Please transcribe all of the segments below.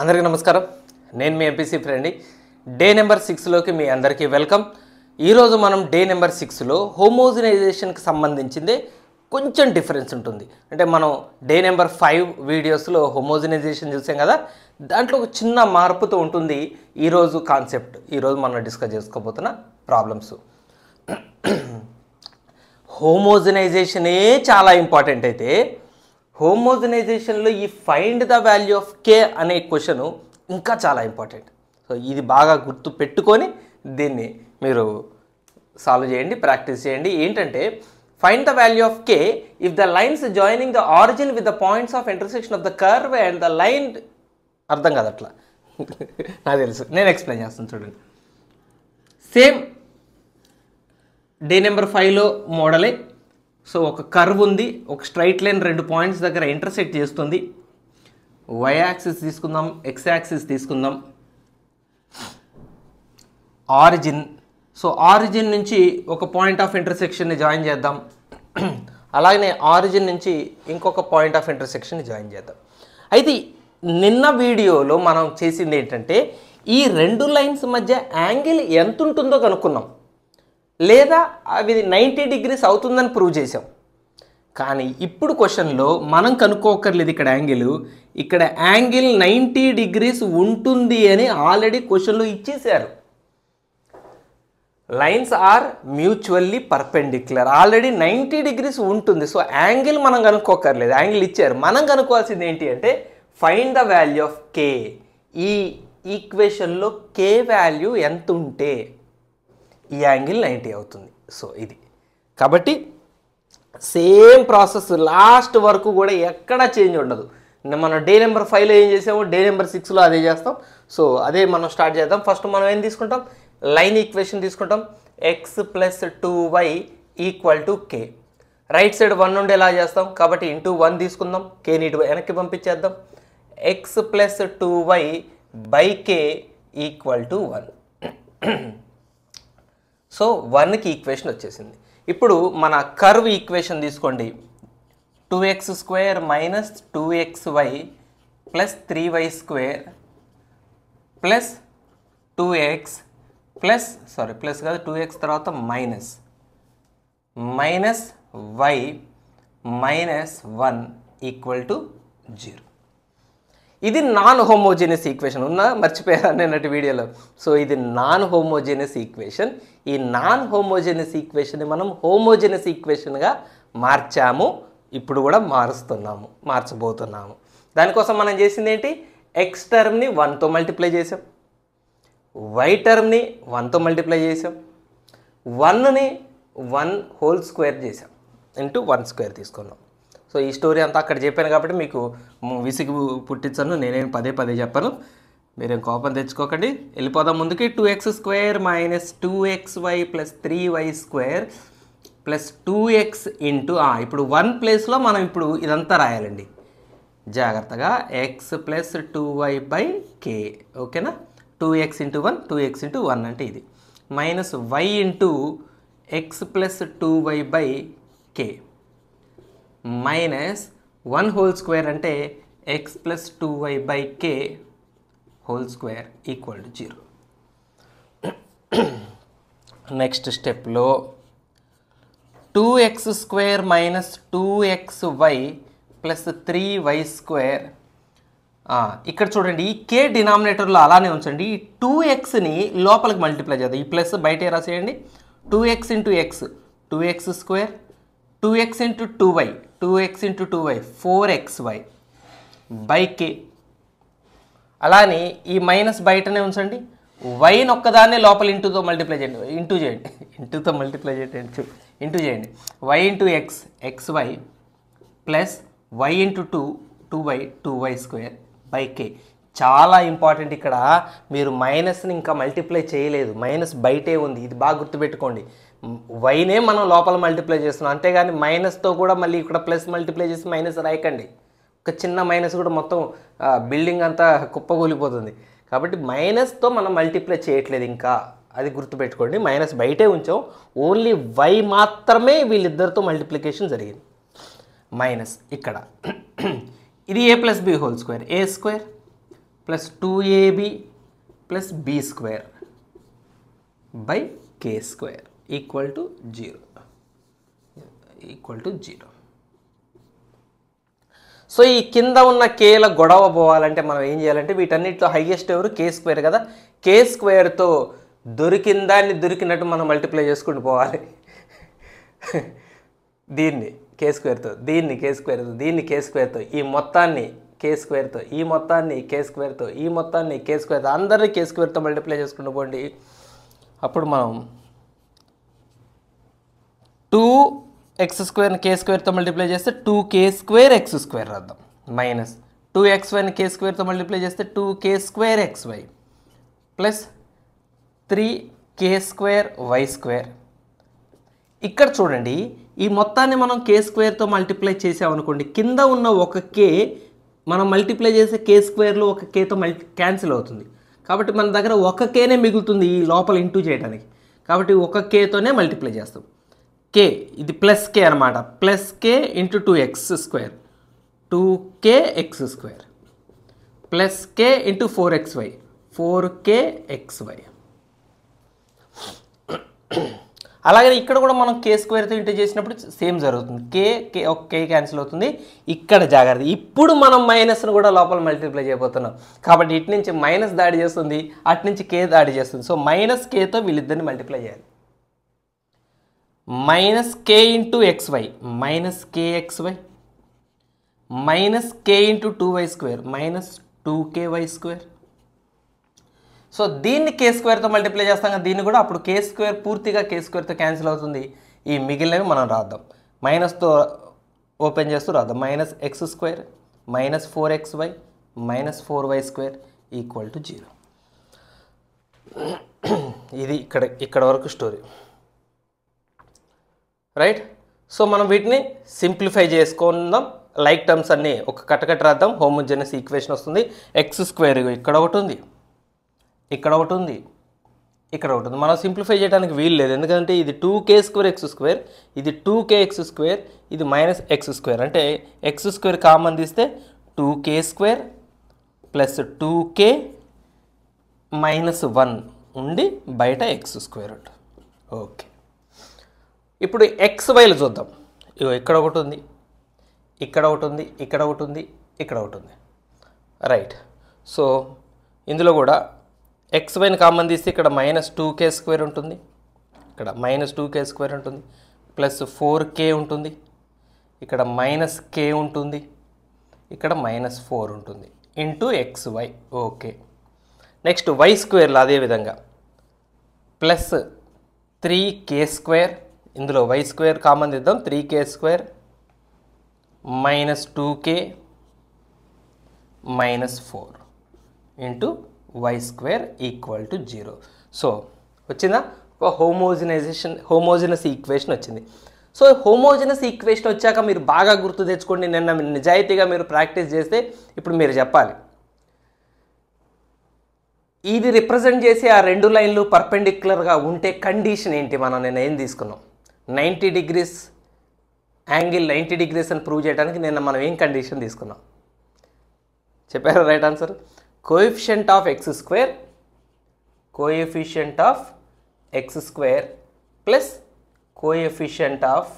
అందరికీ నమస్కారం. నేను మీ ఎంపీసీ ఫ్రెండ్. డే నెంబర్ 6లోకి మీ అందరికీ వెల్కమ్. ఈరోజు మనం డే నెంబర్ 6లో హోమోజనైజేషన్కి సంబంధించిందే కొంచెం డిఫరెన్స్ ఉంటుంది. అంటే మనం డే నెంబర్ 5 వీడియోస్లో హోమోజనైజేషన్ చూసాం కదా, దాంట్లో ఒక చిన్న మార్పుతో ఉంటుంది ఈరోజు కాన్సెప్ట్. ఈరోజు మనం డిస్కస్ చేసుకోబోతున్న ప్రాబ్లమ్స్. హోమోజనైజేషనే చాలా ఇంపార్టెంట్ అయితే హోమోజనైజేషన్లో ఈ ఫైండ్ ద వాల్యూ ఆఫ్ కే అనే క్వశ్చన్ ఇంకా చాలా ఇంపార్టెంట్. సో ఇది బాగా గుర్తు పెట్టుకొని దీన్ని మీరు సాల్వ్ చేయండి, ప్రాక్టీస్ చేయండి. ఏంటంటే find the value of k if the lines joining the origin with the points of intersection of the curve and the line. అర్థం కాదు అట్లా నాకు తెలుసు, నేను ఎక్స్ప్లెయిన్ చేస్తాను చూడండి. సేమ్ డే నెంబర్ 5లో మోడలే. సో ఒక కర్వ్ ఉంది, ఒక స్ట్రైట్ లైన్ 2 పాయింట్స్ దగ్గర ఇంటర్సెక్ట్ చేస్తుంది. వై యాక్సిస్ తీసుకుందాం, ఎక్స్ యాక్సిస్ తీసుకుందాం. ఆరిజిన్, సో ఆరిజిన్ నుంచి ఒక పాయింట్ ఆఫ్ ఇంటర్సెక్షన్ని జాయిన్ చేద్దాం. అలాగనే ఆరిజిన్ నుంచి ఇంకొక పాయింట్ ఆఫ్ ఇంటర్సెక్షన్ని జాయిన్ చేద్దాం. అయితే నిన్న వీడియోలో మనం చేసింది ఏంటంటే ఈ 2 లైన్స్ మధ్య యాంగిల్ ఎంత ఉంటుందో కనుక్కున్నాం, లేదా అవి 90 డిగ్రీస్ అవుతుందని ప్రూవ్ చేసాం. కానీ ఇప్పుడు క్వశ్చన్లో మనం కనుక్కోకర్లేదు. ఇక్కడ యాంగిల్ 90 డిగ్రీస్ ఉంటుంది అని ఆల్రెడీ క్వశ్చన్లో ఇచ్చేశారు. Lines are mutually perpendicular, already 90 degrees ఉంటుంది. సో యాంగిల్ మనం కనుక్కోకర్లేదు, యాంగిల్ ఇచ్చారు. మనం కనుక్కోవాల్సింది ఏంటి అంటే find the value of K. ఈ ఈక్వేషన్లో కే వాల్యూ ఎంత ఉంటే ఈ యాంగిల్ 90 అవుతుంది. సో ఇది కాబట్టి సేమ్ ప్రాసెస్ లాస్ట్ వరకు కూడా ఎక్కడా చేంజ్ ఉండదు. మనం డే నెంబర్ 5లో ఏం చేసామో డే నెంబర్ 6లో అదే చేస్తాం. సో అదే మనం స్టార్ట్ చేద్దాం. ఫస్ట్ మనం ఏం తీసుకుంటాం, లైన్ ఈక్వేషన్ తీసుకుంటాం. x + 2y = k. Right side 1 నుండి ఎలా చేస్తాం కాబట్టి ఇంటూ 1 తీసుకుందాం, కేని ఇటు వెనక్కి పంపించేద్దాం. x + 2y / k = 1. సో 1కి ఈక్వేషన్ వచ్చేసింది. ఇప్పుడు మన కర్వ్ ఈక్వేషన్ తీసుకోండి. 2x² - 2xy + 3y² plus 2x plus plus కాదు 2x తర్వాత మైనస్ y - 1 = 0. ఇది నాన్ హోమోజీనియస్ ఈక్వేషన్. మర్చిపోయారు నిన్నటి వీడియోలో. సో ఇది నాన్ హోమోజీనియస్ ఈక్వేషన్. ఈ నాన్ హోమోజీనియస్ ఈక్వేషన్ని మనం హోమోజీనియస్ ఈక్వేషన్గా మార్చాము. ఇప్పుడు కూడా మార్చబోతున్నాము. దానికోసం మనం చేసింది ఏంటి, ఎక్స్ టర్మ్ని 1తో మల్టిప్లై చేసాం, వై టర్మ్ని 1తో మల్టిప్లై చేసాం, 1ని 1² చేసాం, ఇంటూ 1² తీసుకున్నాం. సో ఈ స్టోరీ అంతా అక్కడ చెప్పాను కాబట్టి మీకు విసిగి పుట్టించాను. నేనేం పదే చెప్పాను, మీరేం కోపం తెచ్చుకోకండి. వెళ్ళిపోదాం ముందుకి. 2x² - 2xy + 3y² + 2x into ఇప్పుడు 1 ప్లేస్లో మనం ఇప్పుడు ఇదంతా రాయాలండి జాగ్రత్తగా. x + 2y/k. ఓకేనా. 2x × 1 2x × 1 అంటే ఇది minus y into x + 2y/k minus 1² అంటే x + 2y/k² = 0. నెక్స్ట్ స్టెప్లో 2x² - 2xy + 3y². ఇక్కడ చూడండి, ఈ k డినామినేటర్లో అలానే ఉంచండి. ఈ 2xని లోపలికి మల్టిప్లై చేద్దాం. ఈ ప్లస్ బయట రాసేయండి. 2x × x 2x², 2x × 2y 2x × 2y 4xy/k. అలానే ఈ మైనస్ బయటనే ఉంచండి. వైని ఒక్కదాన్నే లోపల ఇంటూతో మల్టిప్లై చేయండి. ఇంటూ చేయండి y × x xy plus y × 2 2y 2y²/k. చాలా ఇంపార్టెంట్. ఇక్కడ మీరు మైనస్ని ఇంకా మల్టిప్లై చేయలేదు, మైనస్ బయటే ఉంది. ఇది బాగా గుర్తుపెట్టుకోండి. వైనే మనం లోపల మల్టిప్లై చేస్తున్నాం, అంతేగాని మైనస్తో కూడా మళ్ళీ ఇక్కడ ప్లస్ మల్టిప్లై చేసి మైనస్ రాయకండి. ఒక చిన్న మైనస్ కూడా మొత్తం బిల్డింగ్ అంతా కుప్పగూలిపోతుంది. కాబట్టి మైనస్తో మనం మల్టిప్లై చేయట్లేదు ఇంకా, అది గుర్తుపెట్టుకోండి. మైనస్ బయటే ఉంచాం, ఓన్లీ వై మాత్రమే వీళ్ళిద్దరితో మల్టిప్లికేషన్ జరిగింది. మైనస్ ఇక్కడ ఇది a + b² a² plus 2ab plus B square by K square equal to 0. So ఈ కింద ఉన్న కేల గొడవ పోవాలంటే మనం ఏం చేయాలంటే వీటన్నిటిలో హైయెస్ట్ ఎవరు కే స్క్వేర్ కదా, కే స్క్వేర్తో దొరికిన దాన్ని దొరికినట్టు మనం మల్టిప్లై చేసుకుంటూ పోవాలి. దీన్ని కే స్క్వేర్తో, దీన్ని కే స్క్వేర్తో, దీన్ని కే స్క్వేర్తో, ఈ మొత్తాన్ని కే స్క్వేర్తో, ఈ మొత్తాన్ని కే స్క్వేర్తో, ఈ మొత్తాన్ని కే స్క్వేర్తో, అందరినీ కే స్క్వేర్తో మల్టిప్లై చేసుకుంటూ పోండి. అప్పుడు మనం 2x² కే స్క్వేర్తో మల్టిప్లై చేస్తే 2k² రాద్దాం, మైనస్ 2xy కే స్క్వేర్తో మల్టిప్లై చేస్తే 2k²xy ప్లస్ 3k²y². ఇక్కడ చూడండి, ఈ మొత్తాన్ని మనం కే స్క్వేర్తో మల్టిప్లై చేసామనుకోండి, కింద ఉన్న ఒక కే మనం మల్టిప్లై చేసే కే స్క్వేర్లో ఒక కేతో క్యాన్సిల్ అవుతుంది. కాబట్టి మన దగ్గర ఒక కేనే మిగులుతుంది ఈ లోపల ఇంటూ చేయడానికి. కాబట్టి ఒక కేతోనే మల్టిప్లై చేస్తాం. కే ఇది ప్లస్ కే అనమాట, ప్లస్ కే ఇంటూ 2x² 2kx² ప్లస్ కే ఇంటూ 4xy 4kxy. అలాగే ఇక్కడ కూడా మనం కే స్క్వేర్తో ఇంటూ చేసినప్పుడు సేమ్ జరుగుతుంది. కే ఒక కే క్యాన్సిల్ అవుతుంది. ఇక్కడ జాగ్రత్త, ఇప్పుడు మనం మైనస్ను కూడా లోపల మల్టిప్లై చేయబోతున్నాం. కాబట్టి ఇటు నుంచి మైనస్ దాడి చేస్తుంది, అటు నుంచి కే దాడి చేస్తుంది. సో మైనస్ కేతో వీళ్ళిద్దరిని మల్టిప్లై చేయాలి. Minus k into xy minus kxy minus k into 2y² minus 2ky². So దీన్ని కే స్క్వేర్తో మల్టిప్లై చేస్తాం కదా, దీన్ని కూడా అప్పుడు కే స్క్వేర్ పూర్తిగా కే స్క్వేర్తో క్యాన్సిల్ అవుతుంది. ఈ మిగిలినవి మనం రాద్దాం, మైనస్తో ఓపెన్ చేస్తూ రాద్దాం. Minus x² minus 4xy minus 4y² equal to 0. ఇది ఇక్కడ వరకు స్టోరీ, రైట్. సో మనం వీటిని సింప్లిఫై చేసుకుందాం. లైక్ టర్మ్స్ అన్నీ ఒక కట్టకట్ట రాద్దాం. హోమోజెనస్ ఈక్వేషన్ వస్తుంది. x² ఇక్కడ ఒకటి ఉంది, ఇక్కడ ఒకటి ఉంది, ఇక్కడ ఒకటి ఉంది. మనం సింప్లిఫై చేయడానికి వీలు లేదు, ఎందుకంటే ఇది 2k²x², ఇది 2kx², ఇది మైనస్ x². అంటే x² కామన్ తీస్తే 2k² ప్లస్ 2k మైనస్ 1 ఉండి బయట x² ఉంటుంది. ఓకే, ఇప్పుడు xyలు చూద్దాం. ఇగో ఇక్కడ ఒకటి ఉంది, ఇక్కడ ఒకటి ఉంది, ఇక్కడ ఒకటి ఉంది, ఇక్కడ ఒకటి ఉంది, రైట్. సో ఇందులో కూడా xyని కామన్ తీస్తే ఇక్కడ మైనస్ 2k² ఉంటుంది, ఇక్కడ మైనస్ 2k² ఉంటుంది, ప్లస్ 4k ఉంటుంది, ఇక్కడ మైనస్ k ఉంటుంది, ఇక్కడ మైనస్ 4 ఉంటుంది ఇంటూ xy. ఓకే, నెక్స్ట్ y²లో అదేవిధంగా ప్లస్ 3k², ఇందులో y² కామన్ తీద్దాం, 3k² minus 2k minus 4 into y² equal to 0. So వచ్చిందా, ఒక హోమోజినస్ ఈక్వేషన్ వచ్చింది. సో హోమోజినస్ ఈక్వేషన్ వచ్చాక మీరు బాగా గుర్తు తెచ్చుకోండి. నిన్న నిజాయితీగా మీరు ప్రాక్టీస్ చేస్తే ఇప్పుడు మీరు చెప్పాలి, ఇది రిప్రజెంట్ చేసి ఆ రెండు లైన్లు పర్పెండిక్యులర్గా ఉంటే కండిషన్ ఏంటి. మనం నేను ఏం తీసుకున్నాం, 90 degrees యాంగిల్ 90 degrees అని ప్రూవ్ చేయడానికి నిన్న మనం ఏం కండిషన్ తీసుకున్నాం చెప్పారు. Right answer, coefficient of x² plus coefficient of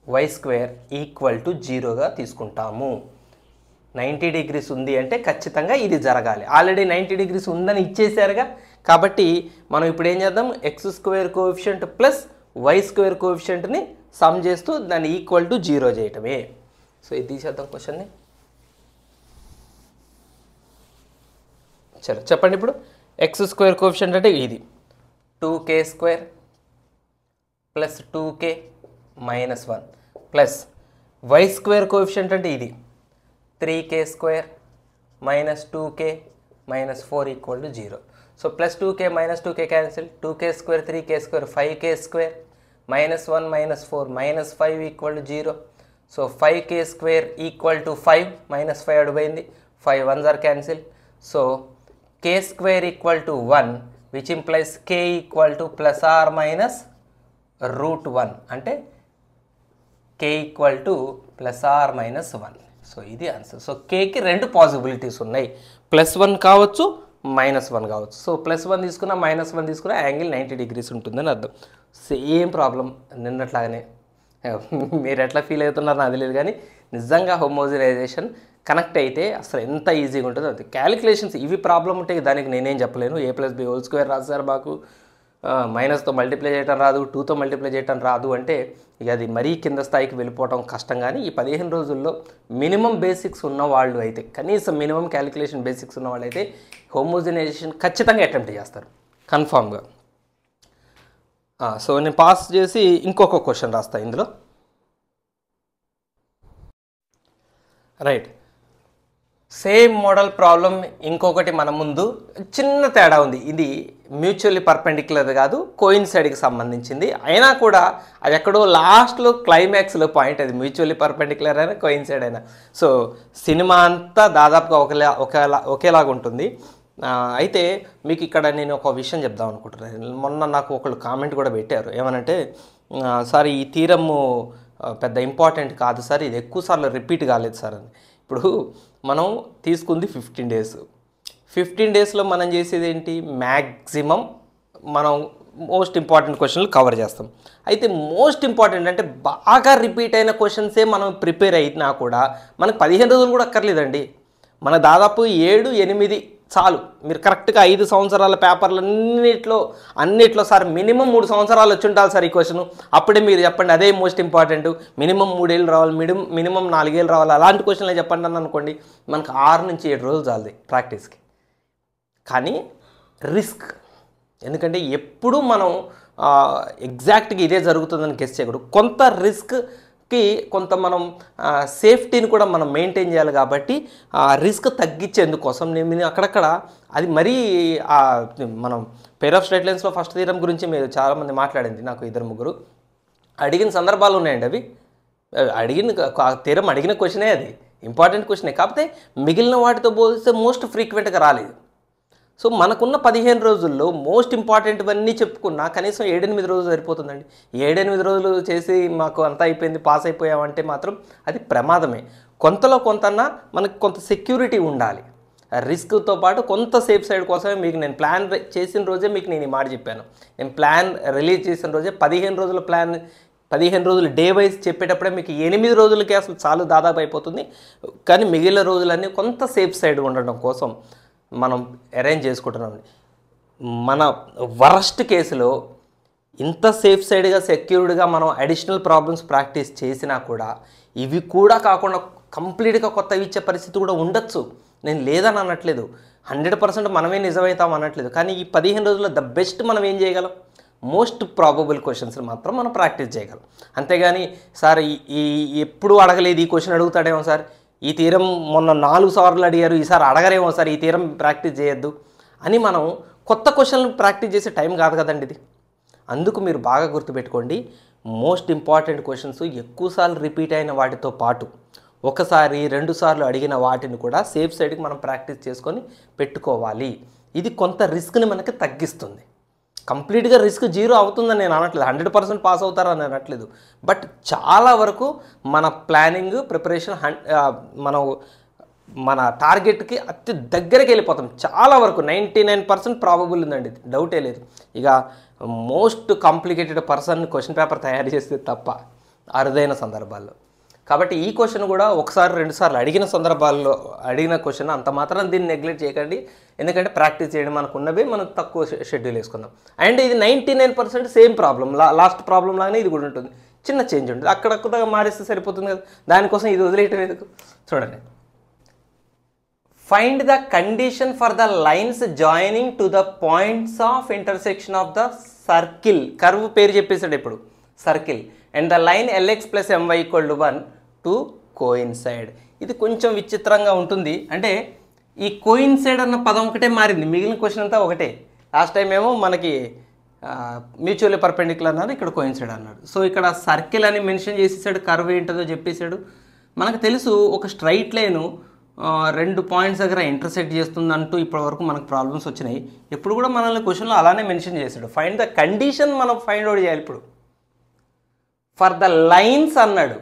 y² equal to 0గా తీసుకుంటాము. 90 degrees ఉంది అంటే ఖచ్చితంగా ఇది జరగాలి. ఆల్రెడీ 90 degrees ఉందని ఇచ్చేసారుగా, కాబట్టి మనం ఇప్పుడు ఏం చేద్దాం, x² coefficient plus y² కోఎఫిషియంట్ని some చేస్తూ దాన్ని ఈక్వల్ టు 0 చేయటమే. సో ఇది తీసేద్దాం క్వశ్చన్ని. చలో చెప్పండి ఇప్పుడు, x² కోఎఫిషియంట్ అంటే ఇది 2k² plus 2k minus 1 plus y² coefficient అంటే ఇది 3k² minus 2k minus 4 equal to 0. So plus 2k minus 2k cancel, 2k² 3k² 5k² minus 1 minus 4 minus 5 equal to 0. So 5k² equal to 5 minus 5 అడిపోయింది, 5 1s are cancel. So k² equal to 1 which implies k equal to plus or minus √1 అంటే k equal to plus or minus 1. So ఇది answer. So కేకి 2 possibilities ఉన్నాయి, +1 కావచ్చు -1 కావచ్చు. So +1 తీసుకున్నా -1 తీసుకున్నా angle 90 degrees ఉంటుందని అర్థం. సేమ్ ప్రాబ్లం నిన్నట్లాగానే. మీరు ఎట్లా ఫీల్ అవుతున్నారో నాకు తెలియదు, కానీ నిజంగా హోమోజినైజేషన్ కనెక్ట్ అయితే అసలు ఎంత ఈజీగా ఉంటుందో అది. క్యాలిక్యులేషన్స్ ఇవి ప్రాబ్లం ఉంటే దానికి నేనేం చెప్పలేను. a+b² రాశారు మాకు, మైనస్తో మల్టిప్లై చేయడం రాదు, 2తో మల్టిప్లై చేయడం రాదు అంటే ఇక అది మరీ కింద స్థాయికి వెళ్ళిపోవడం కష్టం. కానీ ఈ 15 రోజుల్లో మినిమం బేసిక్స్ ఉన్నవాళ్ళు అయితే, కనీసం మినిమం క్యాలిక్యులేషన్ బేసిక్స్ ఉన్నవాళ్ళు అయితే హోమోజినైజేషన్ ఖచ్చితంగా అటెంప్ట్ చేస్తారు కన్ఫామ్గా. సో నేను పాస్ చేసి ఇంకొక క్వశ్చన్ రాస్తాను ఇందులో. రైట్, సేమ్ మోడల్ ప్రాబ్లం ఇంకొకటి మన ముందు. చిన్న తేడా ఉంది, ఇది మ్యూచువల్లీ పర్పెండిక్యులర్ కాదు, కోయిన్సైడ్కి సంబంధించింది. అయినా కూడా అది ఎక్కడో లాస్ట్లో క్లైమాక్స్లో పాయింట్, అది మ్యూచువల్లీ పర్పెండిక్యులర్ అయినా కోయిన్సైడ్ అయినా. సో సినిమా అంతా దాదాపుగా ఒకేలాగా ఉంటుంది. అయితే మీకు ఇక్కడ నేను ఒక విషయం చెప్దాం అనుకుంటున్నాను. మొన్న నాకు ఒకళ్ళు కామెంట్ కూడా పెట్టారు, ఏమనంటే సార్ ఈ థీరము పెద్ద ఇంపార్టెంట్ కాదు సార్, ఇది ఎక్కువసార్లు రిపీట్ కాలేదు సార్ అని. ఇప్పుడు మనం తీసుకుంది 15 days. 15 daysలో మనం చేసేది ఏంటి, మ్యాక్సిమం మనం మోస్ట్ ఇంపార్టెంట్ క్వశ్చన్లు కవర్ చేస్తాం. అయితే మోస్ట్ ఇంపార్టెంట్ అంటే బాగా రిపీట్ అయిన క్వశ్చన్సే మనం ప్రిపేర్ అయినా కూడా మనకు 15 రోజులు కూడా అక్కర్లేదండి. మన దాదాపు 7-8 చాలు. మీరు కరెక్ట్గా 5 సంవత్సరాల పేపర్లు అన్నిట్లో సార్ మినిమం 3 సంవత్సరాలు వచ్చి ఉండాలి సార్ ఈ క్వశ్చన్, అప్పుడే మీరు చెప్పండి అదే మోస్ట్ ఇంపార్టెంట్, మినిమం 3 ఏళ్ళు రావాలి, మినిమం 4 ఏళ్ళు రావాలి, అలాంటి క్వశ్చన్లు చెప్పండి అని అనుకోండి, మనకు 6-7 రోజులు చాలది ప్రాక్టీస్కి. కానీ రిస్క్, ఎందుకంటే ఎప్పుడు మనం ఎగ్జాక్ట్గా ఇదే జరుగుతుందని గెస్ చేయకూడదు. కొంత రిస్క్కి కొంత మనం సేఫ్టీని కూడా మనం మెయింటైన్ చేయాలి. కాబట్టి ఆ రిస్క్ తగ్గించేందుకోసం నేను అక్కడక్కడ అది మరీ మనం పెయిర్ ఆఫ్ స్ట్రైట్ లైన్స్లో ఫస్ట్ థీరం గురించి మీరు చాలామంది మాట్లాడింది, నాకు 2-3 అడిగిన సందర్భాలు ఉన్నాయండి. అవి థీరం అడిగిన క్వశ్చనే, అది ఇంపార్టెంట్ క్వశ్చనే, కాకపోతే మిగిలిన వాటితో పోలిస్తే మోస్ట్ ఫ్రీక్వెంట్గా రాలేదు. సో మనకున్న 15 రోజుల్లో మోస్ట్ ఇంపార్టెంట్వన్నీ చెప్పుకున్నా కనీసం 7-8 రోజులు సరిపోతుందండి. 7-8 రోజులు చేసి మాకు అంతా అయిపోయింది పాస్ అయిపోయామంటే మాత్రం అది ప్రమాదమే. కొంతలో కొంతన్నా మనకు కొంత సెక్యూరిటీ ఉండాలి. రిస్క్తో పాటు కొంత సేఫ్ సైడ్ కోసమే మీకు నేను ప్లాన్ చేసిన రోజే మీకు నేను ఈ మాట చెప్పాను. నేను ప్లాన్ రిలీజ్ చేసిన రోజే 15 రోజుల ప్లాన్ 15 రోజులు డే వైజ్ చెప్పేటప్పుడే మీకు 8 రోజులకి అసలు చాలు దాదాపు అయిపోతుంది. కానీ మిగిలిన రోజులన్నీ కొంత సేఫ్ సైడ్ ఉండడం కోసం మనం అరేంజ్ చేసుకుంటున్నాం. మన వరస్ట్ కేసులో ఇంత సేఫ్ సైడ్గా సెక్యూర్డ్గా మనం అడిషనల్ ప్రాబ్లమ్స్ ప్రాక్టీస్ చేసినా కూడా ఇవి కూడా కాకుండా కంప్లీట్గా కొత్తవి ఇచ్చే పరిస్థితి కూడా ఉండొచ్చు. నేను లేదని అనట్లేదు, 100% మనమే నిజమవుతాం అనట్లేదు. కానీ ఈ 15 రోజుల్లో ద బెస్ట్ మనం ఏం చేయగలం, మోస్ట్ ప్రాబబుల్ క్వశ్చన్స్ మాత్రం మనం ప్రాక్టీస్ చేయగలం. అంతేగాని సార్ ఈ ఎప్పుడు అడగలేదు ఈ క్వశ్చన్ అడుగుతాడేమో సార్, ఈ థీరం మొన్న 4 సార్లు అడిగారు ఈసారి అడగరేమో సార్, ఈ థీరం ప్రాక్టీస్ చేయొద్దు అని మనం కొత్త క్వశ్చన్లు ప్రాక్టీస్ చేసే టైం కాదు కదండి ఇది. అందుకు మీరు బాగా గుర్తుపెట్టుకోండి, మోస్ట్ ఇంపార్టెంట్ క్వశ్చన్స్ ఎక్కువసార్లు రిపీట్ అయిన వాటితో పాటు 1-2 సార్లు అడిగిన వాటిని కూడా సేఫ్ సైడ్కి మనం ప్రాక్టీస్ చేసుకొని పెట్టుకోవాలి. ఇది కొంత రిస్క్ని మనకి తగ్గిస్తుంది. కంప్లీట్గా రిస్క్ 0 అవుతుందని నేను అనట్లేదు, 100% పాస్ అవుతారని అనట్లేదు. బట్ చాలా వరకు మన ప్లానింగ్ ప్రిపరేషన్ మన టార్గెట్కి అతి దగ్గరికి వెళ్ళిపోతాం. చాలా వరకు 99% ప్రాబబుల్ ఉందండి, డౌటే లేదు. ఇక most complicated person question paper తయారు చేస్తే తప్ప అరుదైన సందర్భాల్లో. కాబట్టి ఈ క్వశ్చన్ కూడా 1-2 సార్లు అడిగిన సందర్భాల్లో అడిగిన క్వశ్చన్ అంత మాత్రం దీన్ని నెగ్లెక్ట్ చేయకండి. ఎందుకంటే ప్రాక్టీస్ చేయడం మనకు ఉన్నవి మనం తక్కువ షెడ్యూల్ వేసుకుందాం. అండ్ ఇది 99% సేమ్ ప్రాబ్లం, లాస్ట్ ప్రాబ్లం లాగానే ఇది కూడా ఉంటుంది, చిన్న చేంజ్ ఉంటుంది, అక్కడక్కడ మారిస్తే సరిపోతుంది కదా, దానికోసం ఇది వదిలేయటం ఎందుకు. చూడండి, find the condition for the lines joining to the points of intersection of the circle. Curve పేరు చెప్పేసాడు ఇప్పుడు, circle. And the line LX + MY = 1 to coincide. ఇది కొంచెం విచిత్రంగా ఉంటుంది. అంటే ఈ కోయిన్సైడ్ అన్న పదం ఒకటే మారింది, మిగిలిన క్వశ్చన్ అంతా ఒకటే. లాస్ట్ టైం ఏమో మనకి మ్యూచువల్లీ పర్పెండిక్యులర్ అన్నారు, ఇక్కడ కోయిన్సైడ్ అన్నాడు. సో ఇక్కడ సర్కిల్ అని మెన్షన్ చేసేసాడు, కర్వ్ ఏంటో చెప్పేశాడు. మనకు తెలుసు ఒక స్ట్రైట్ లైను 2 పాయింట్స్ దగ్గర ఇంటర్సెక్ట్ చేస్తుందంటూ ఇప్పటివరకు మనకు ప్రాబ్లమ్స్ వచ్చినాయి. ఎప్పుడు కూడా మనల్ని క్వశ్చన్లో అలానే మెన్షన్ చేశాడు. ఫైండ్ ద కండిషన్ మనం ఫైండ్ అవుట్ చేయాలి. ఇప్పుడు ఫర్ ద లైన్స్ అన్నాడు,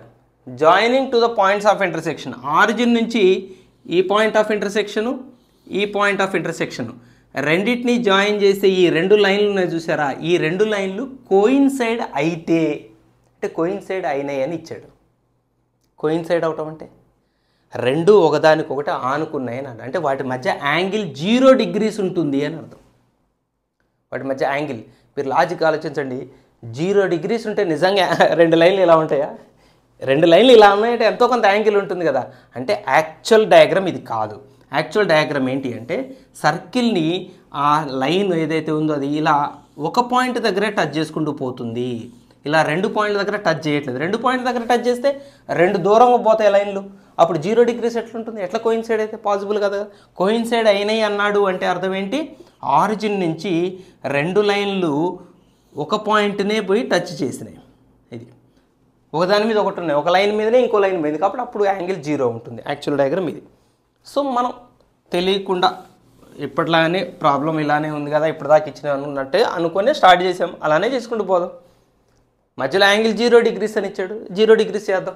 joining to the points of intersection. Origin నుంచి ఈ పాయింట్ ఆఫ్ ఇంటర్సెక్షను, ఈ పాయింట్ ఆఫ్ ఇంటర్సెక్షను రెండింటినీ జాయిన్ చేసే ఈ రెండు లైన్లు ఉన్నాయి చూసారా, ఈ రెండు లైన్లు కోయిన్సైడ్ అయితే, అంటే కోయిన్సైడ్ అయినాయి అని ఇచ్చాడు. కోయిన్సైడ్ అవటం అంటే రెండు ఒకదానికొకటి ఆనుకున్నాయి అని అంటే వాటి మధ్య యాంగిల్ 0 degrees ఉంటుంది అని అర్థం. వాటి మధ్య యాంగిల్, మీరు లాజిక్ ఆలోచించండి, 0 degrees ఉంటే నిజంగా రెండు లైన్లు ఇలా ఉంటాయా? రెండు లైన్లు ఇలా ఉన్నాయంటే ఎంతో కొంత యాంగిల్ ఉంటుంది కదా. అంటే యాక్చువల్ డయాగ్రామ్ ఇది కాదు. యాక్చువల్ డయాగ్రామ్ ఏంటి అంటే సర్కిల్ని ఆ లైన్ ఏదైతే ఉందో అది ఇలా ఒక పాయింట్ దగ్గరే టచ్ చేసుకుంటూ పోతుంది. ఇలా రెండు పాయింట్ల దగ్గర టచ్ చేయట్లేదు. రెండు పాయింట్ల దగ్గర టచ్ చేస్తే రెండు దూరంగా పోతాయి లైన్లు. అప్పుడు 0 degrees ఎట్లుంటుంది? ఎట్లా కోయిన్సైడ్ అయితే పాసిబుల్ కదా. కోయిన్సైడ్ అయినాయి అన్నాడు అంటే అర్థం ఏంటి? ఆరిజిన్ నుంచి రెండు లైన్లు ఒక పాయింట్నే పోయి టచ్ చేసినాయి. ఇది ఒకదాని మీద ఒకటి ఉన్నాయి, ఒక లైన్ మీదనే ఇంకో లైన్ మీద, కాబట్టి అప్పుడు యాంగిల్ 0 ఉంటుంది. యాక్చువల్ డయాగ్రామ్ ఇది. సో మనం తెలియకుండా ఇప్పట్లానే ప్రాబ్లం ఇలానే ఉంది కదా, ఇప్పటిదాకా ఇచ్చిన అనుకున్నట్టే అనుకునే స్టార్ట్ చేసాం, అలానే చేసుకుంటూ పోదాం. మధ్యలో యాంగిల్ 0 degrees అని ఇచ్చాడు, 0 degrees చేద్దాం.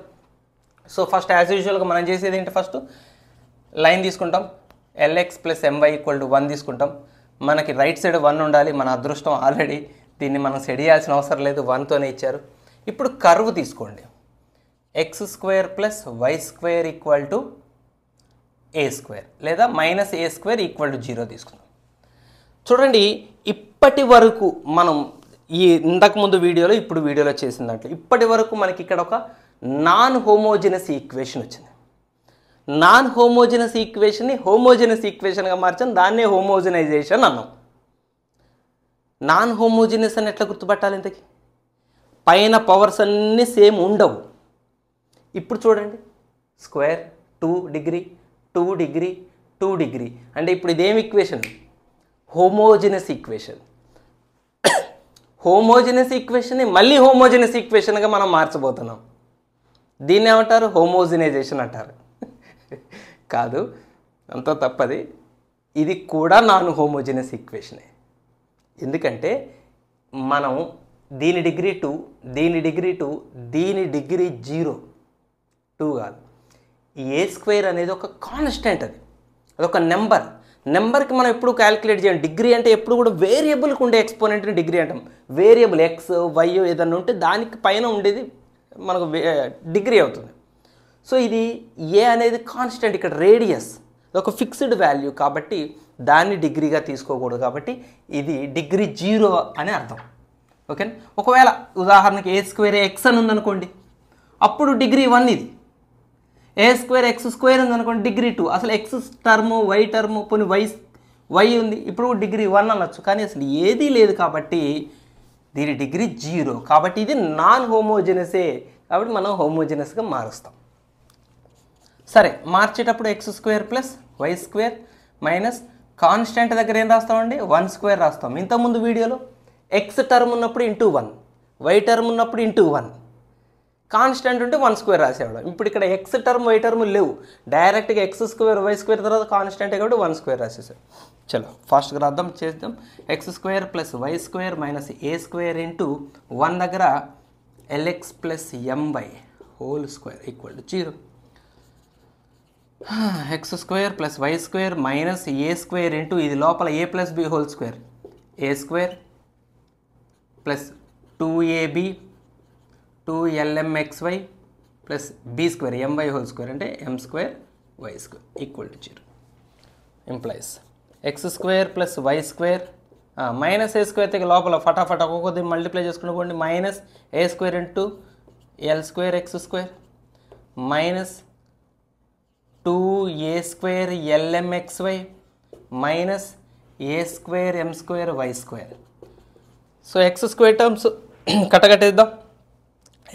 సో ఫస్ట్ యాజ్ యూజువల్గా మనం చేసేది ఏంటి, ఫస్ట్ లైన్ తీసుకుంటాం, LX + MY = 1 తీసుకుంటాం. మనకి రైట్ సైడ్ 1 ఉండాలి, మన అదృష్టం ఆల్రెడీ దీన్ని మనం సెట్ చేయాల్సిన అవసరం లేదు, 1తోనే ఇచ్చారు. ఇప్పుడు కర్వ్ తీసుకోండి, x² + y² = a² లేదా -a² = 0 తీసుకుందాం. చూడండి, ఇప్పటి వరకు మనం ఈ ఇంతకుముందు వీడియోలో ఇప్పుడు వీడియోలో చేసిన దాంట్లో ఇప్పటి వరకు మనకి ఇక్కడ ఒక నాన్ హోమోజినస్ ఈక్వేషన్ వచ్చింది. నాన్ హోమోజినస్ ఈక్వేషన్ని హోమోజినస్ ఈక్వేషన్గా మార్చాం, దాన్నే హోమోజినైజేషన్ అన్నాం. నాన్ హోమోజినస్ అని ఎట్లా గుర్తుపట్టాలి? ఇంతకీ పైన పవర్స్ అన్నీ సేమ్ ఉండవు. ఇప్పుడు చూడండి, స్క్వేర్ 2 degree 2 degree 2 degree అంటే ఇప్పుడు ఇదేం ఈక్వేషన్? Homogeneous equation. హోమోజినస్ ఈక్వేషన్ని మళ్ళీ హోమోజినస్ ఈక్వేషన్గా మనం మార్చబోతున్నాం. దీన్ని ఏమంటారు? హోమోజినైజేషన్ అంటారు. కాదు, అంత తప్పది. ఇది కూడా నాన్ హోమోజినస్ ఈక్వేషనే. ఎందుకంటే మనం దీని డిగ్రీ 2, దీని డిగ్రీ 2, దీని డిగ్రీ 0, 2 కాదు. ఈ a² అనేది ఒక కాన్స్టెంట్, అదొక నెంబర్కి మనం ఎప్పుడు క్యాలిక్యులేట్ చేయండి. డిగ్రీ అంటే ఎప్పుడు కూడా వేరియబుల్కి ఉండే ఎక్స్పోనెంట్ని డిగ్రీ అంటాం. వేరియబుల్ x, y ఏదన్నా ఉంటే దానికి పైన ఉండేది మనకు డిగ్రీ అవుతుంది. సో ఇది ఏ అనేది కాన్స్టెంట్, ఇక్కడ రేడియస్ ఒక ఫిక్స్డ్ వాల్యూ కాబట్టి దాన్ని డిగ్రీగా తీసుకోకూడదు. కాబట్టి ఇది డిగ్రీ 0 అని అర్థం. ఓకేనా? ఒకవేళ ఉదాహరణకి a² x అని ఉందనుకోండి, అప్పుడు డిగ్రీ 1 ఇది. a² x² ఉందనుకోండి, డిగ్రీ 2. అసలు x టర్ము y టర్ము పోనీ y ఉంది, ఇప్పుడు డిగ్రీ 1 అనొచ్చు. కానీ అసలు ఏదీ లేదు కాబట్టి దీని డిగ్రీ 0. కాబట్టి ఇది నాన్ హోమోజినసే, కాబట్టి మనం హోమోజినస్గా మారుస్తాం. సరే, మార్చేటప్పుడు x² + y² మైనస్ కాన్స్టెంట్ దగ్గర ఏం రాస్తామండి? 1² రాస్తాం. ఇంతకుముందు వీడియోలో x టర్మ్ ఉన్నప్పుడు × 1, y టర్మ్ ఉన్నప్పుడు × 1, కాన్స్టెంట్ ఉంటే 1² రాసేవాడు. ఇప్పుడు ఇక్కడ x టర్మ్ y టర్మ్ లేవు, డైరెక్ట్గా x² y² తర్వాత కాన్స్టెంట్ కాబట్టి 1² రాసేసాడు. చలో ఫాస్ట్గా రాద్దాం, చేద్దాం. x² + y² మైనస్ a² × 1 దగ్గర LX + MY whole square = 0. x² + y² minus a² ఇది లోపల a + b whole square, a² + 2ab 2lmxy + b² my whole square అంటే m² y² = 0. Implies x² + y² minus a² లోపల ఫటాఫట్ ఒక్కొక్కది మల్టిప్లై చేసుకుని పోండి. Minus a² × l² x² minus 2a² lmxy minus a² m² y². So x² terms కట్టగట్టేద్దాం.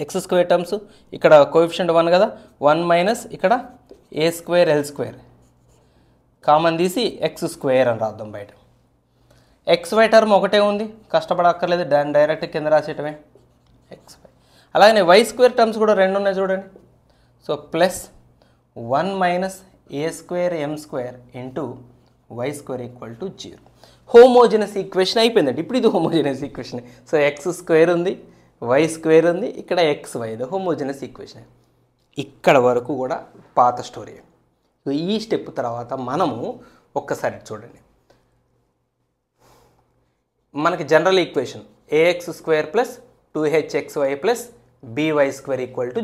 x² terms ఇక్కడ coefficient 1 కదా, 1 minus ఇక్కడ a² l² common తీసి x² అని రాద్దాం బయట. xy టర్మ్ ఒకటే ఉంది, కష్టపడక్కర్లేదు, దాన్ని డైరెక్ట్ కింద రాసేయటమే xy. అలాగే y² టర్మ్స్ కూడా 2 ఉన్నాయి చూడండి. So plus 1 minus a² m² y² = 0. Homogeneous equation అయిపోయిందండి. ఇప్పుడు ఇది హోమోజినస్ ఈక్వేషన్. సో x² ఉంది, y² ఉంది, ఇక్కడ xy ఇది హోమోజినస్ ఈక్వేషన్. ఇక్కడ వరకు కూడా పాత స్టోరీ. ఈ స్టెప్ తర్వాత మనము ఒక్కసారి చూడండి, మనకి general equation ax² + 2hxy + by² =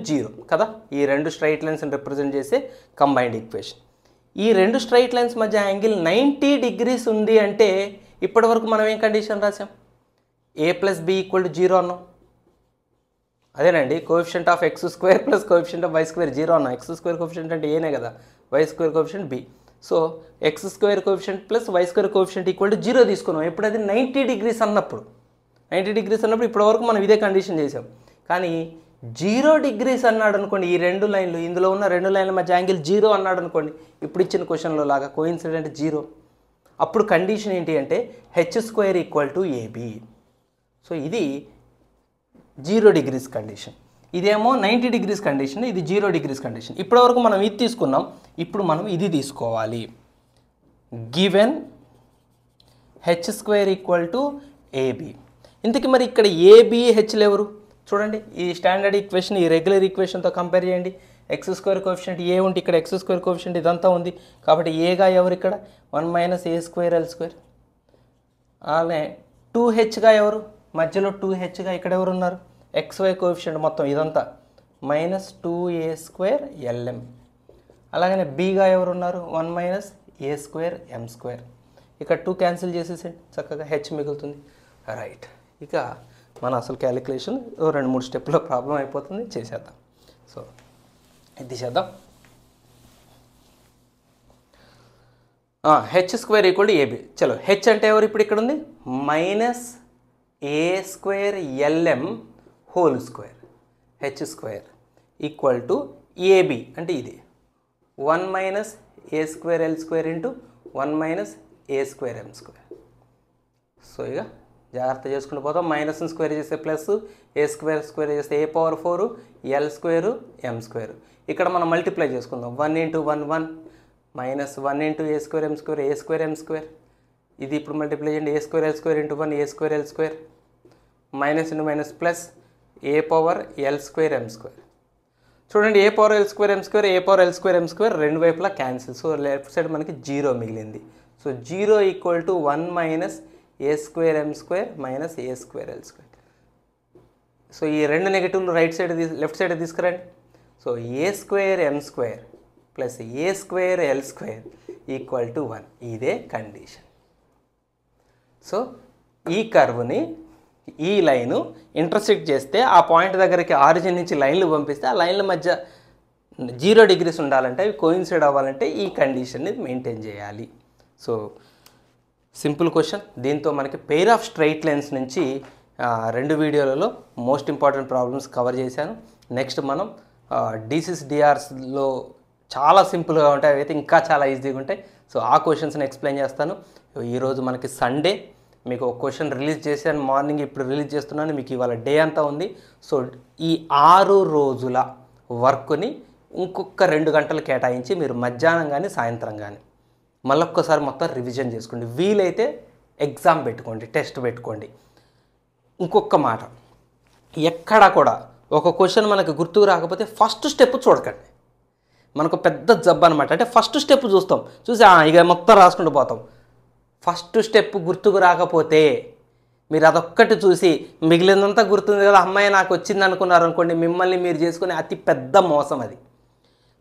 0 కదా. ఈ రెండు స్ట్రైట్ లైన్స్ని రిప్రజెంట్ చేసే కంబైన్డ్ ఈక్వేషన్. ఈ రెండు స్ట్రైట్ లైన్స్ మధ్య యాంగిల్ 90 degrees ఉంది అంటే ఇప్పటి వరకు మనం ఏం కండిషన్ రాసాం? a + b = 0 అన్నాం. అదేనండి, coefficient of x² + coefficient of y² 0 అన్నాం. x² కోఎఫిషియంట్ అంటే ఏనే కదా, y² coefficient b. So x² coefficient + y² coefficient = 0 తీసుకున్నాం. ఎప్పుడు అది 90 degrees అన్నప్పుడు. 90 degrees అన్నప్పుడు ఇప్పటి వరకు మనం ఇదే కండిషన్ చేసాం. కానీ 0 degrees అన్నాడు అనుకోండి, ఈ రెండు లైన్లు, ఇందులో ఉన్న రెండు లైన్ల మధ్య యాంగిల్ 0 అన్నాడు అనుకోండి, ఇప్పుడు ఇచ్చిన క్వశ్చన్లో లాగా కోఇన్సిడెంట్ 0. అప్పుడు కండిషన్ ఏంటి అంటే h² = ab. సో ఇది 0 degrees కండిషన్. ఇదేమో 90 degrees కండిషన్, ఇది 0 degrees కండిషన్. ఇప్పటివరకు మనం ఇది తీసుకున్నాం, ఇప్పుడు మనం ఇది తీసుకోవాలి. Given h² = ab. ఇంతకీ మరి ఇక్కడ ab hలు ఎవరు చూడండి. ఈ స్టాండర్డ్ ఈక్వేషన్ ఈ రెగ్యులర్ ఈక్వేషన్తో కంపేర్ చేయండి. x² కోఎఫిషియంట్ a ఉంటే ఇక్కడ x² కోఎఫిషియంట్ ఇదంతా ఉంది కాబట్టి ఏగా ఎవరు ఇక్కడ 1 - a² l². అలానే 2hగా ఎవరు, మధ్యలో 2hగా ఇక్కడ ఎవరు ఉన్నారు, xy కోఎఫిషియంట్ మొత్తం ఇదంతా -2a² lm. అలాగనే bగా ఎవరు ఉన్నారు 1 - a² m². ఇక్కడ 2 క్యాన్సిల్ చేసేసండి, చక్కగా h మిగులుతుంది. రైట్, ఇక మన అసలు క్యాలిక్యులేషన్ 2-3 స్టెప్లో ప్రాబ్లం అయిపోతుంది, చేసేద్దాం. సో ఇది చేద్దాం. h² = ab. చలో, h అంటే ఎవరు ఇప్పుడు ఇక్కడ ఉంది, -a² lm² h² = ab అంటే ఇది 1 - a² l² × 1 - a² m². So ఇక జాగ్రత్త చేసుకుంటూ పోతాం. మైనస్ని స్క్వేర్ చేస్తే ప్లస్, a² చేస్తే a⁴ l² m². ఇక్కడ మనం మల్టిప్లై చేసుకుందాం. 1 × 1 1 -1 × a² m², a² m². ఇది ఇప్పుడు మల్టిప్లై చేయండి, a² l² × 1 a² l², minus into minus plus a⁴l² m². చూడండి, a⁴l² m², a⁴l² m² రెండు వైపులా క్యాన్సిల్. సో లెఫ్ట్ సైడ్ మనకి 0 మిగిలింది. So 0 = 1 - a² m² - a² l². So ఈ రెండు నెగటివ్లు రైట్ సైడ్ లెఫ్ట్ సైడ్ తీసుకురండి. So a² m² + a² l² = 1. ఇదే condition. So ఈ కర్వ్ని, ఈ లైను ఇంటర్సెక్ట్ చేస్తే ఆ పాయింట్ దగ్గరికి ఆరిజిన్ నుంచి లైన్లు పంపిస్తే ఆ లైన్ల మధ్య 0 degrees ఉండాలంటే, అవి కోయిన్సైడ్ అవ్వాలంటే ఈ కండిషన్ని మెయింటైన్ చేయాలి. So simple question. దీంతో మనకి పెయిర్ ఆఫ్ స్ట్రైట్ లైన్స్ నుంచి 2 వీడియోలలో మోస్ట్ ఇంపార్టెంట్ ప్రాబ్లమ్స్ కవర్ చేశాను. నెక్స్ట్ మనం DCs DRస్లో చాలా సింపుల్గా ఉంటాయి, అవైతే ఇంకా చాలా ఈజీగా ఉంటాయి. సో ఆ క్వశ్చన్స్ని ఎక్స్ప్లెయిన్ చేస్తాను. ఈరోజు మనకి సండే, మీకు ఒక క్వశ్చన్ రిలీజ్ చేశాను మార్నింగ్, ఇప్పుడు రిలీజ్ చేస్తున్నాను. మీకు ఇవాళ డే అంతా ఉంది. సో ఈ 6 రోజుల వర్క్ని ఇంకొక 2 గంటలు కేటాయించి మీరు మధ్యాహ్నం కానీ సాయంత్రం కానీ మళ్ళొక్కసారి మొత్తం రివిజన్ చేసుకోండి. వీలైతే ఎగ్జామ్ పెట్టుకోండి, టెస్ట్ పెట్టుకోండి. ఇంకొక మాట, ఎక్కడా కూడా ఒక క్వశ్చన్ మనకు గుర్తుకు రాకపోతే ఫస్ట్ స్టెప్ చూడకండి. మనకు పెద్ద జబ్బు అనమాట. అంటే ఫస్ట్ స్టెప్ చూస్తాం, చూసి ఇక మొత్తం రాసుకుంటూ పోతాం. ఫస్ట్ స్టెప్ గుర్తుకు రాకపోతే మీరు అదొక్కటి చూసి మిగిలినంతా గుర్తుంది కదా, అమ్మాయి నాకు వచ్చింది అనుకున్నారు అనుకోండి, మిమ్మల్ని మీరు చేసుకునే అతి పెద్ద మోసం అది.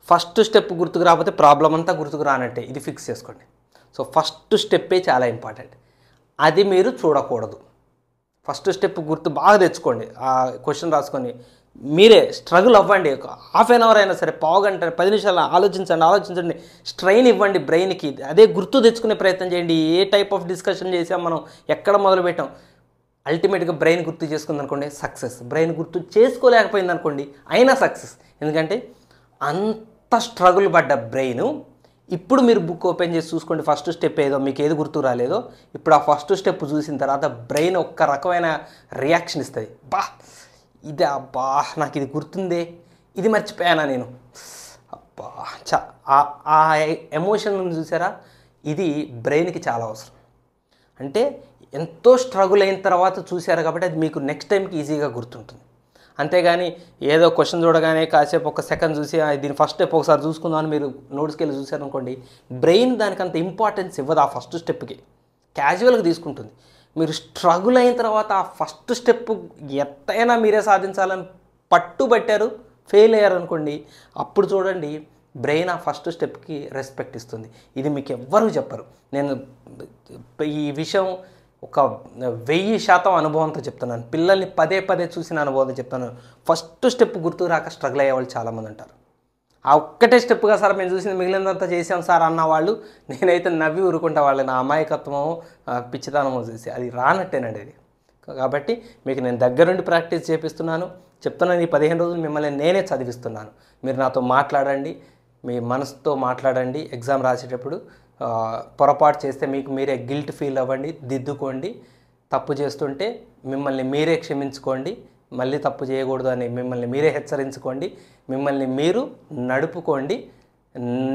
ఫస్ట్ స్టెప్ గుర్తుకు రాకపోతే ప్రాబ్లం అంతా గుర్తుకు రానట్టే, ఇది ఫిక్స్ చేసుకోండి. సో ఫస్ట్ స్టెప్పే చాలా ఇంపార్టెంట్, అది మీరు చూడకూడదు. ఫస్ట్ స్టెప్ గుర్తు బాగా తెచ్చుకోండి. ఆ క్వశ్చన్ రాసుకొని మీరే స్ట్రగుల్ అవ్వండి. ఒక హాఫ్ అన్ అవర్ అయినా సరే, పావు గంట 10 నిమిషాలు ఆలోచించండి. స్ట్రెయిన్ ఇవ్వండి బ్రెయిన్కి. అదే గుర్తు తెచ్చుకునే ప్రయత్నం చేయండి. ఏ టైప్ ఆఫ్ డిస్కషన్ చేసాం మనం, ఎక్కడ మొదలు పెట్టాం, అల్టిమేట్గా బ్రెయిన్ గుర్తు చేసుకుంది అనుకోండి సక్సెస్. బ్రెయిన్ గుర్తు చేసుకోలేకపోయింది అనుకోండి అయినా సక్సెస్. ఎందుకంటే అంత స్ట్రగుల్ పడ్డ బ్రెయిన్, ఇప్పుడు మీరు బుక్ ఓపెన్ చేసి చూసుకోండి ఫస్ట్ స్టెప్ ఏదో మీకు ఏది గుర్తు రాలేదో. ఇప్పుడు ఆ ఫస్ట్ స్టెప్ చూసిన తర్వాత బ్రెయిన్ ఒక్క రకమైన రియాక్షన్ ఇస్తుంది. ఇదే అబ్బా నాకు ఇది గుర్తుందే, ఇది మర్చిపోయానా నేను, అబ్బా ఆ ఎమోషన్ చూసారా, ఇది బ్రెయిన్కి చాలా అవసరం. అంటే ఎంతో స్ట్రగుల్ అయిన తర్వాత చూశారు కాబట్టి అది మీకు నెక్స్ట్ టైంకి ఈజీగా గుర్తుంటుంది. అంతేగాని ఏదో క్వశ్చన్ చూడగానే కాసేపు ఒక సెకండ్ చూసి దీని ఫస్ట్ స్టెప్ ఒకసారి చూసుకుందాం అని మీరు నోట్స్కి వెళ్ళి చూసారనుకోండి, బ్రెయిన్ దానికి అంత ఇంపార్టెన్స్ ఇవ్వదు ఆ ఫస్ట్ స్టెప్కి, క్యాజువల్గా తీసుకుంటుంది. మీరు స్ట్రగుల్ అయిన తర్వాత ఆ ఫస్ట్ స్టెప్ ఎత్తైనా మీరే సాధించాలని పట్టుబట్టారు, ఫెయిల్ అయ్యారు అనుకోండి, అప్పుడు చూడండి బ్రెయిన్ ఆ ఫస్ట్ స్టెప్కి రెస్పెక్ట్ ఇస్తుంది. ఇది మీకు ఎవ్వరూ చెప్పరు. నేను ఈ విషయం ఒక 1000% అనుభవంతో చెప్తున్నాను. పిల్లల్ని పదే పదే చూసిన అనుభవంతో చెప్తున్నాను. ఫస్ట్ స్టెప్ గుర్తు రాక స్ట్రగుల్ అయ్యే వాళ్ళు చాలామంది ఉంటారు. ఆ ఒక్కటే స్టెప్గా సార్ మేము చూసింది మిగిలినంతా చేసాం సార్ అన్న వాళ్ళు నేనైతే నవ్వి ఊరుకుంటా వాళ్ళని, నా అమాయకత్వమో పిచ్చితనమో చూసి. అది రానట్టేనండి ఇది. కాబట్టి మీకు నేను దగ్గరుండి ప్రాక్టీస్ చేపిస్తున్నాను, చెప్తున్నాను. ఈ 15 రోజులు మిమ్మల్ని నేనే చదివిస్తున్నాను. మీరు నాతో మాట్లాడండి, మీ మనసుతో మాట్లాడండి. ఎగ్జామ్ రాసేటప్పుడు పొరపాటు చేస్తే మీకు మీరే గిల్ట్ ఫీల్ అవ్వండి, దిద్దుకోండి. తప్పు చేస్తుంటే మిమ్మల్ని మీరే క్షమించుకోండి, మళ్ళీ తప్పు చేయకూడదు అని మిమ్మల్ని మీరే హెచ్చరించుకోండి, మిమ్మల్ని మీరు నడుపుకోండి.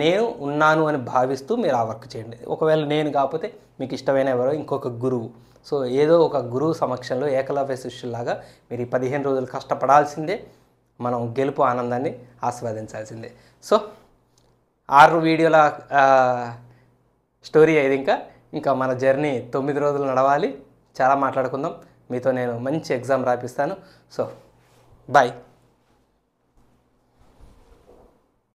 నేను ఉన్నాను అని భావిస్తూ మీరు ఆ వర్క్ చేయండి. ఒకవేళ నేను కాకపోతే మీకు ఇష్టమైన ఎవరో ఇంకొక గురువు, సో ఏదో ఒక గురువు సమక్షంలో ఏకలవ్య శిష్యులాగా మీరు ఈ 15 రోజులు కష్టపడాల్సిందే. మనం గెలుపు ఆనందాన్ని ఆస్వాదించాల్సిందే. సో 6 వీడియోల స్టోరీ అయింది. ఇంకా మన జర్నీ 9 రోజులు నడవాలి. చాలా మాట్లాడుకుందాం. మీతో నేను మంచి ఎగ్జామ్ రాపిస్తాను. So bye.